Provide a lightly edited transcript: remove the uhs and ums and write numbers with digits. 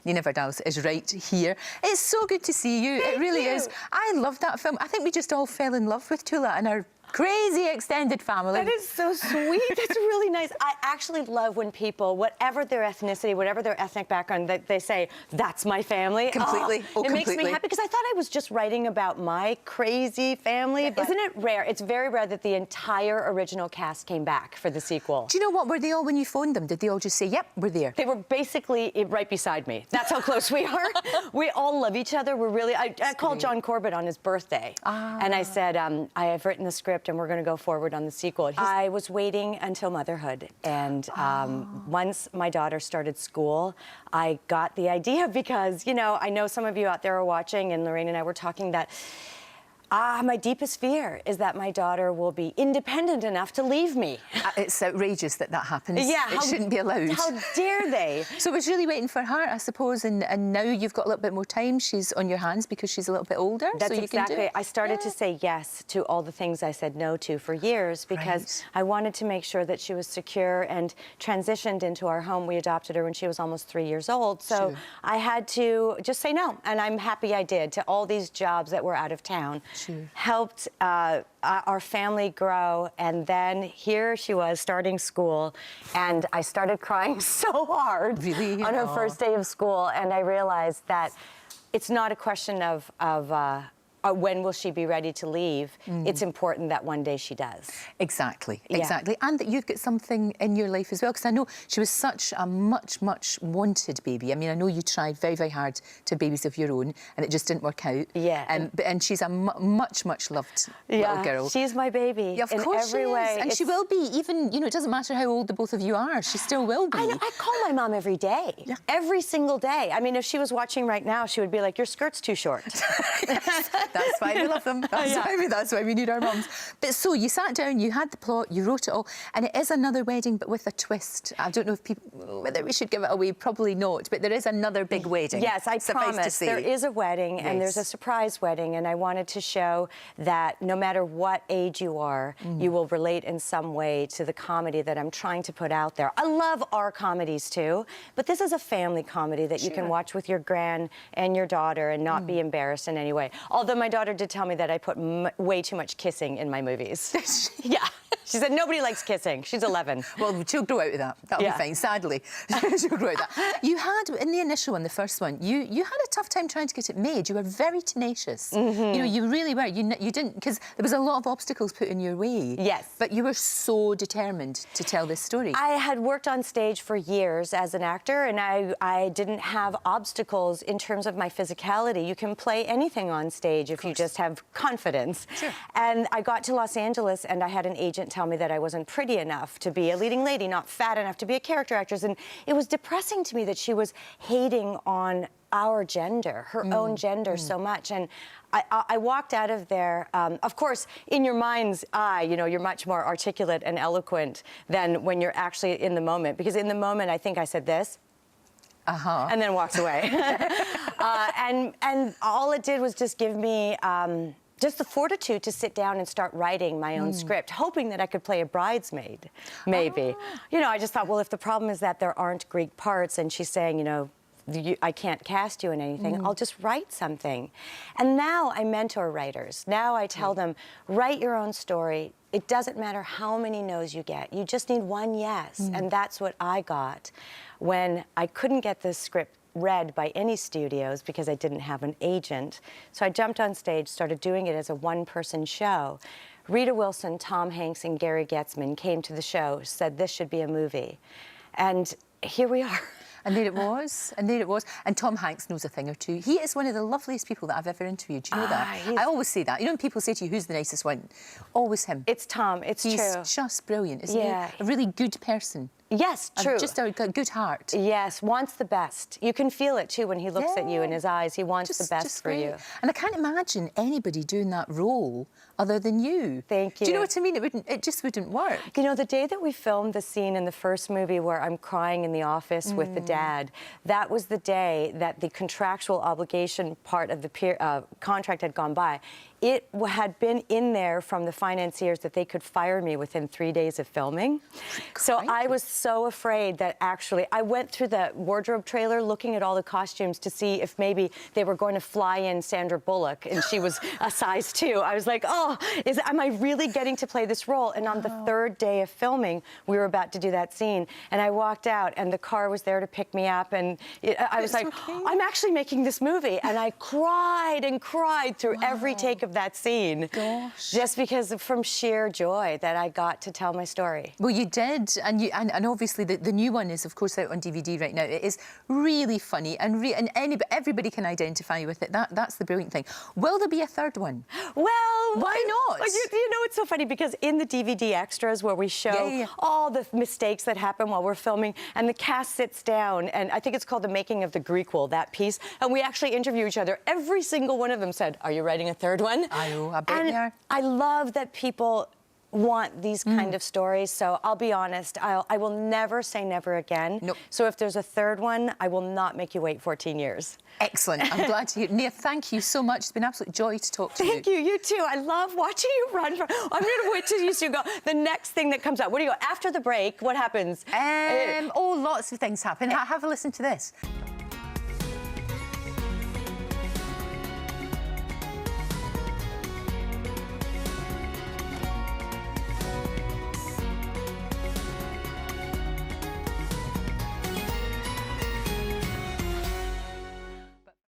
Nia Vardalos is right here. It's so good to see you. Thank it really you. is. I love that film. I think we just all fell in love with Tula and our crazy extended family. That is so sweet. That's really nice. I actually love when people, whatever their ethnicity, whatever their ethnic background, that they say, that's my family. Completely. Oh, it makes me happy because I thought I was just writing about my crazy family. But isn't it rare? It's very rare that the entire original cast came back for the sequel. Do you know what? Were they all, when you phoned them, did they all just say, yep, we're there? They were basically right beside me. That's how close we are. We all love each other. We're really, I called John Corbett on his birthday. And I said, I have written the script and we're going to go forward on the sequel. I was waiting until motherhood. And once my daughter started school, I got the idea because, you know, I know some of you out there are watching, and Lorraine and I were talking that my deepest fear is that my daughter will be independent enough to leave me. It's outrageous that that happens. Yeah, it shouldn't be allowed. How dare they? So it was really waiting for her, I suppose, and now you've got a little bit more time. She's on your hands because she's a little bit older. That's so you exactly. can do it. I started to say yes to all the things I said no to for years because I wanted to make sure that she was secure and transitioned into our home. We adopted her when she was almost 3 years old, so I had to just say no, and I'm happy I did, to all these jobs that were out of town. Helped our family grow, and then here she was starting school, and I started crying so hard on her first day of school, and I realized that it's not a question of when will she be ready to leave. It's important that one day she does. Exactly, exactly. And that you've got something in your life as well, because I know she was such a much wanted baby. I mean, I know you tried very, very hard to have babies of your own, and it just didn't work out. And she's a much loved little girl. She's my baby. Yeah, of course every way. And she will be, even, you know, it doesn't matter how old the both of you are, she still will be. I call my mom every day. Every single day. I mean, if she was watching right now, she would be like, your skirt's too short. That's why we love them. That's why we need our mums. But so you sat down, you had the plot, you wrote it all, and it is another wedding, but with a twist. I don't know if whether we should give it away. Probably not. But there is another big wedding. Yes, I promise. There is a wedding, and there's a surprise wedding, and I wanted to show that no matter what age you are, you will relate in some way to the comedy that I'm trying to put out there. I love our comedies too, but this is a family comedy that you can watch with your gran and your daughter and not be embarrassed in any way. Although my daughter did tell me that I put way too much kissing in my movies. Yeah. She said nobody likes kissing. She's 11. Well, she'll grow out of that. That'll be fine, sadly. She'll grow out of that. You had, in the initial one, the first one, you had a tough time trying to get it made. You were very tenacious. You know, you really were. You didn't, because there was a lot of obstacles put in your way. Yes. But you were so determined to tell this story. I had worked on stage for years as an actor, and I didn't have obstacles in terms of my physicality. You can play anything on stage if you just have confidence. And I got to Los Angeles, and I had an agent tell me that I wasn't pretty enough to be a leading lady, not fat enough to be a character actress. And it was depressing to me that she was hating on our gender, her own gender so much. And I walked out of there, of course, in your mind's eye, you know, you're much more articulate and eloquent than when you're actually in the moment. Because in the moment, I think I said this. And then walked away. And all it did was just give me just the fortitude to sit down and start writing my own script, hoping that I could play a bridesmaid, maybe. You know, I just thought, well, if the problem is that there aren't Greek parts and she's saying, you know, I can't cast you in anything, I'll just write something. And now I mentor writers. Now I tell them, write your own story. It doesn't matter how many no's you get. You just need one yes. And that's what I got when I couldn't get this script read by any studios because I didn't have an agent. So I jumped on stage, started doing it as a one-person show. Rita Wilson, Tom Hanks, and Gary Getzman came to the show, said this should be a movie. And here we are. And there it was, and there it was. And Tom Hanks knows a thing or two. He is one of the loveliest people that I've ever interviewed. Do you know that? I always say that. You know when people say to you, who's the nicest one? Always him. It's Tom, it's true. He's just brilliant, isn't he? A really good person. Yes, true. Just a good heart. Yes, wants the best. You can feel it too when he looks at you in his eyes. He wants the best for you. And I can't imagine anybody doing that role other than you. Thank you. Do you know what I mean? It just wouldn't work. You know, the day that we filmed the scene in the first movie where I'm crying in the office with the dad, that was the day that the contractual obligation part of the contract had gone by. it had been in there from the financiers that they could fire me within 3 days of filming. So I was so afraid that actually, I went through the wardrobe trailer looking at all the costumes to see if maybe they were going to fly in Sandra Bullock and she was a size 2. I was like, oh, am I really getting to play this role? And on the 3rd day of filming, we were about to do that scene, and I walked out and the car was there to pick me up, and I was like, I'm actually making this movie. And I cried and cried through every take of that scene. Gosh. Just because from sheer joy that I got to tell my story. Well, you did, and obviously the new one is, of course, out on DVD right now. It is really funny, and everybody can identify with it. That's the brilliant thing. Will there be a 3rd one? Well, why not? You know, it's so funny because in the DVD extras where we show all the mistakes that happen while we're filming, and the cast sits down, and I think it's called The Making of the Grequel, that piece, and we actually interview each other. Every single one of them said, "Are you writing a 3rd one?" I bet they are. I love that people want these kind of stories, so I'll be honest, I will never say never again. Nope. So if there's a 3rd one, I will not make you wait 14 years. Excellent. I'm glad to hear. Nia, thank you so much. It's been an absolute joy to talk to you. Thank you. You too. I love watching you run. I'm going to wait till you go. The next thing that comes out. What do you go? After the break, what happens? Lots of things happen. Have a listen to this.